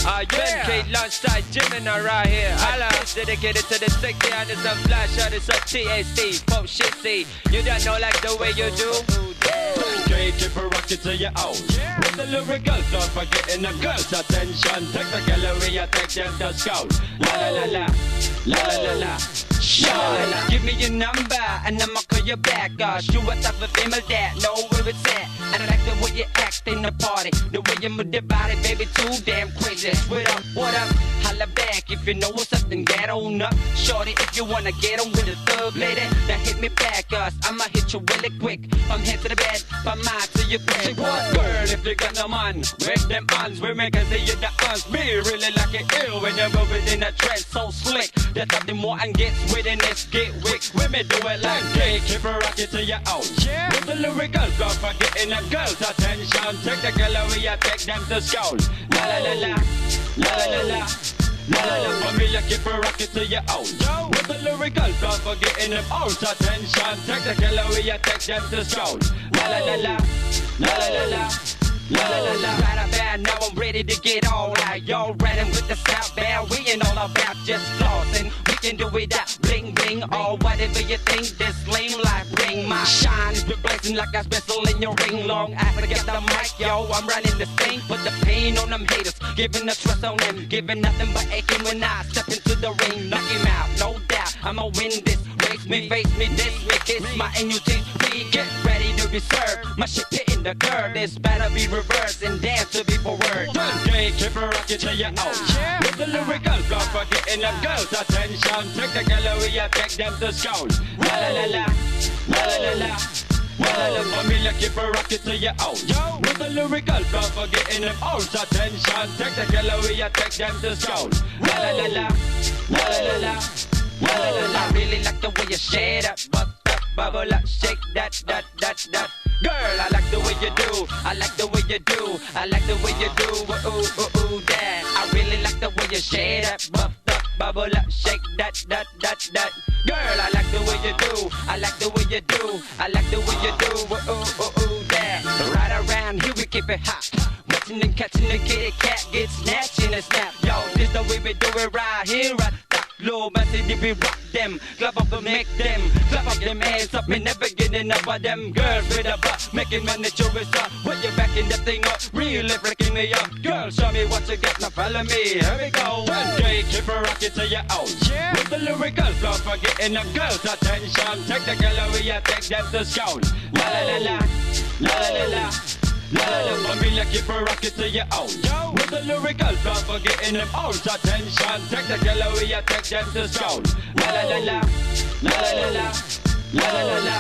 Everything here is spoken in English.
Ben Kate Lunchtime, Gemini right here. Holla. Dedicated to the sexy and the some flash shot, it's a TSD, fuck shit see. You don't know like the way you do. Okay, keep a rocket to your own. With the lyrical start for getting the girls' attention. Take the gallery, I take them to school. La la la la, la la la la. Sure, give me your number and I'ma call you back. You a type of female that know where it's at. And I like the way you act in the party, the way you move your body, baby, too damn crazy. What up, what up? Holla back if you know what's up, then get on up. Shorty, if you wanna get on with a thug lady, then hit me back, I'ma hit you really quick. From head to the bed, from mind to your bed. Say what, girl, if you got no man, with them hands, we make us see you the hands. Me really like it ill when you're moving in a trend so slick. That nothing more and gets within this, get wick. When me do it like that, keep a rocket to your own. With the lyrical go for getting a girl's attention. Take the gallery, I take them to school. La la la la, la la la la. La la la, familia, keep a rocket to your own. With the lyrical go for getting them old attention. Take the gallery, I take them to school. La la la la, la la la la. La la la la. Right about now I'm ready to get all out. Y'all riding with the South Band. We ain't all about just flossing. We can do it out, bling bling. Or whatever you think, this lame life bring. My shine is blazing like a special in your ring. Long after get the mic, yo, I'm running this thing. Put the pain on them haters, giving the stress on them, giving nothing but aching when I step into the ring. Knock him out, no doubt. I'ma win this. Race me, face me, this me, kiss my NUT. We get ready to be served. My shit hitting the curve. This better be reversed and dance to be forward. Okay, keep a rocket to your own. With the lyrical go for getting the girls' attention. Take the gallery, I take them to school. La la la la, la la la la. La la la, familia, keep a rocket to your own. With the lyrical go for getting them old's attention. Take the gallery, I take them to school. La la la la, la la la la. La la la la. I really like the way you shake that, bubble up, shake that. Girl, I like the way you do. I like the way you do. I like the way you do. Ooh, ooh, ooh, that. I really like the way you shake that, bubble up, shake that. Girl, I like the way you do. I like the way you do. I like the way you do. Ooh, ooh, ooh, that. Right around here we keep it hot. Watching and catching the kitty cat get snatching and snap. Yo, this the way we do it right here. Right. Low massive, we rock them, clap up and make them, clap up them hands up and never getting up by them girls with a butt, making money to up. When you're backing that thing up, really breaking me up. Girl, show me what you got, now follow me, here we go. Okay, keep a rocket to your own. With the lyrical go for getting the girls' attention. Take the gallery, I take them to school. La la la la, la la la la. La la la, familia, keep a rocket to your own. With the lyrical go for getting them old's attention. Take the gallery, I take them to school. La la la la, la la la la, la la la la.